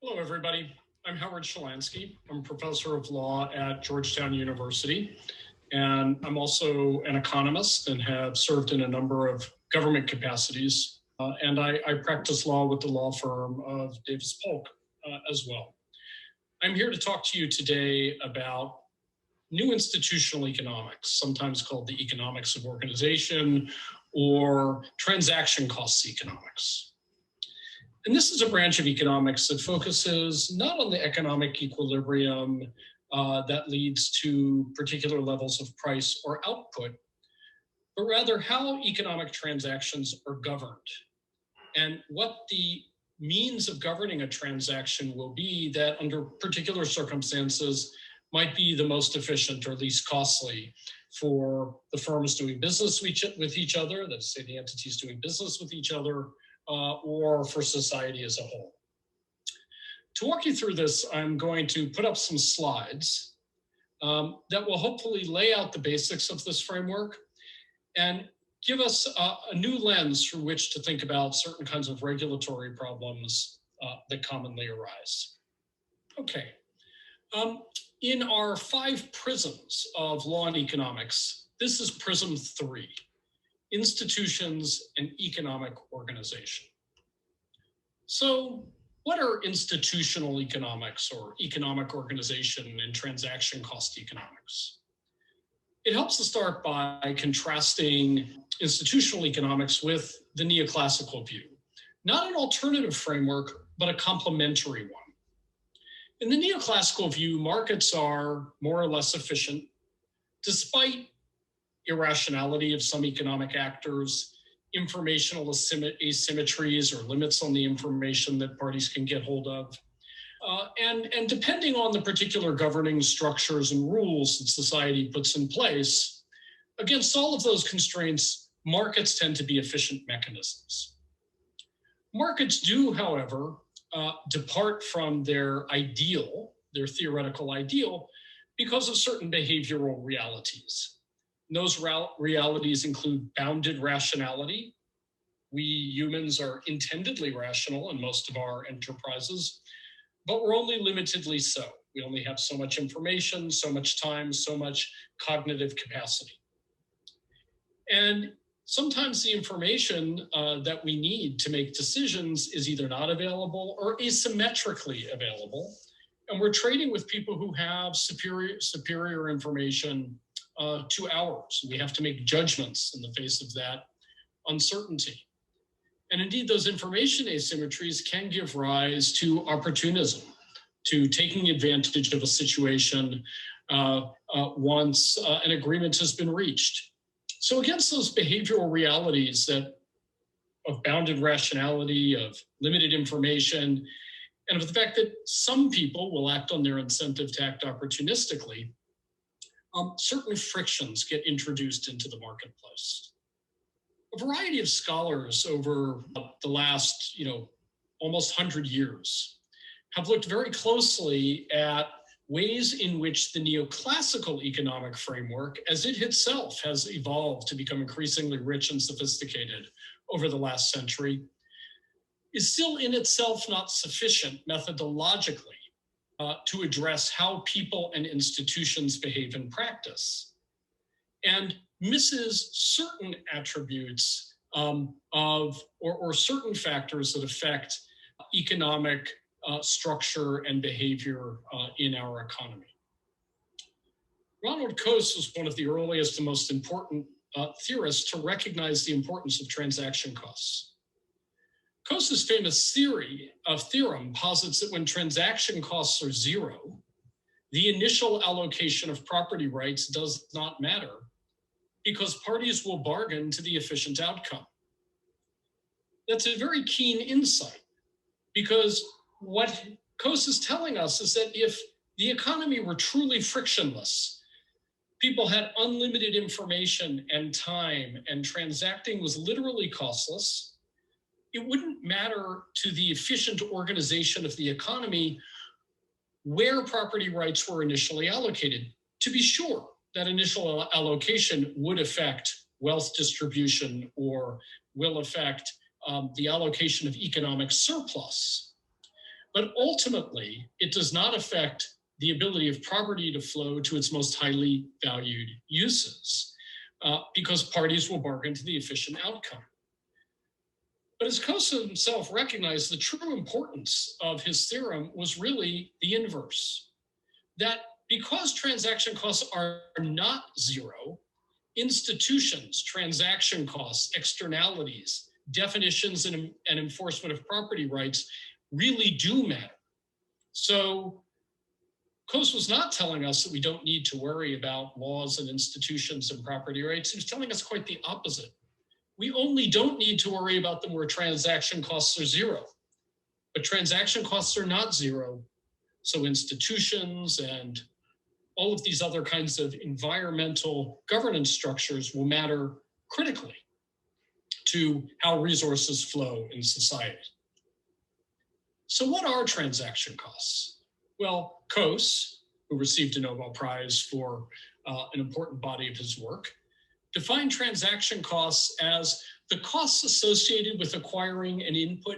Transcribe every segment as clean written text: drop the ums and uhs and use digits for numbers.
Hello, everybody. I'm Howard Shalansky. I'm a professor of law at Georgetown University, and I'm also an economist and have served in a number of government capacities. And I practice law with the law firm of Davis Polk as well. I'm here to talk to you today about new institutional economics, sometimes called the economics of organization or transaction costs economics. And this is a branch of economics that focuses not on the economic equilibrium that leads to particular levels of price or output, but rather how economic transactions are governed and what the means of governing a transaction will be that under particular circumstances might be the most efficient or least costly for the firms doing business with each other, that is, say, the entities doing business with each other, or for society as a whole. To walk you through this, I'm going to put up some slides that will hopefully lay out the basics of this framework and give us a new lens through which to think about certain kinds of regulatory problems that commonly arise. Okay. In our 5 prisms of law and economics, this is Prism 3. Institutions and economic organization. So what are institutional economics or economic organization and transaction cost economics? It helps to start by contrasting institutional economics with the neoclassical view. Not an alternative framework, but a complementary one. In the neoclassical view, markets are more or less efficient, despite irrationality of some economic actors, informational asymmetries or limits on the information that parties can get hold of. And depending on the particular governing structures and rules that society puts in place, against all of those constraints, markets tend to be efficient mechanisms. Markets do, however, depart from their ideal, their theoretical ideal, because of certain behavioral realities. Those realities include bounded rationality. We humans are intendedly rational in most of our enterprises, but we're only limitedly so. We only have so much information, so much time, so much cognitive capacity. And sometimes the information that we need to make decisions is either not available or asymmetrically available. And we're trading with people who have superior information to ours. We have to make judgments in the face of that uncertainty. And indeed, those information asymmetries can give rise to opportunism, to taking advantage of a situation once an agreement has been reached. So against those behavioral realities of bounded rationality, of limited information, and of the fact that some people will act on their incentive to act opportunistically, certain frictions get introduced into the marketplace. A variety of scholars over the last, almost 100 years have looked very closely at ways in which the neoclassical economic framework, as it itself has evolved to become increasingly rich and sophisticated over the last century, is still in itself not sufficient methodologically to address how people and institutions behave in practice, and misses certain attributes or certain factors that affect economic structure and behavior in our economy. Ronald Coase was one of the earliest and most important theorists to recognize the importance of transaction costs. Coase's famous theorem posits that when transaction costs are zero, the initial allocation of property rights does not matter because parties will bargain to the efficient outcome. That's a very keen insight because what Coase is telling us is that if the economy were truly frictionless, people had unlimited information and time, and transacting was literally costless, it wouldn't matter to the efficient organization of the economy where property rights were initially allocated. To be sure, that initial allocation would affect wealth distribution or will affect the allocation of economic surplus. But ultimately, it does not affect the ability of property to flow to its most highly valued uses, because parties will bargain to the efficient outcome. But as Coase himself recognized, the true importance of his theorem was really the inverse, that because transaction costs are not zero, institutions, transaction costs, externalities, definitions, and enforcement of property rights really do matter. So Coase was not telling us that we don't need to worry about laws and institutions and property rights. He was telling us quite the opposite. We only don't need to worry about them where transaction costs are zero. But transaction costs are not zero. So institutions and all of these other kinds of environmental governance structures will matter critically to how resources flow in society. So what are transaction costs? Well, Coase, who received a Nobel Prize for an important body of his work, defined transaction costs as the costs associated with acquiring an input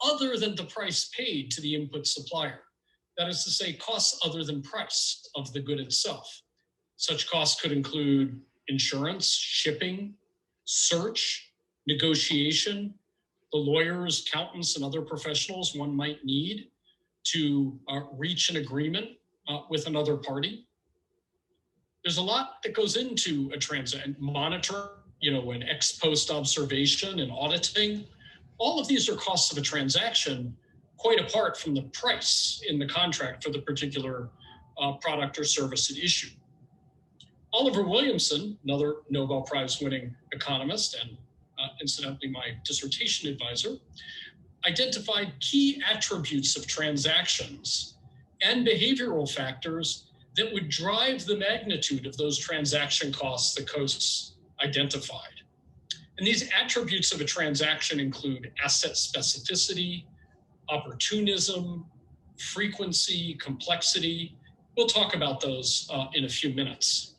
other than the price paid to the input supplier. That is to say, costs other than price of the good itself. Such costs could include insurance, shipping, search, negotiation, the lawyers, accountants, and other professionals one might need to reach an agreement with another party. There's a lot that goes into a transaction, monitor, an ex post observation and auditing. All of these are costs of a transaction, quite apart from the price in the contract for the particular product or service at issue. Oliver Williamson, another Nobel Prize winning economist and incidentally my dissertation advisor, identified key attributes of transactions and behavioral factors that would drive the magnitude of those transaction costs that Coase identified. And these attributes of a transaction include asset specificity, opportunism, frequency, complexity. We'll talk about those in a few minutes.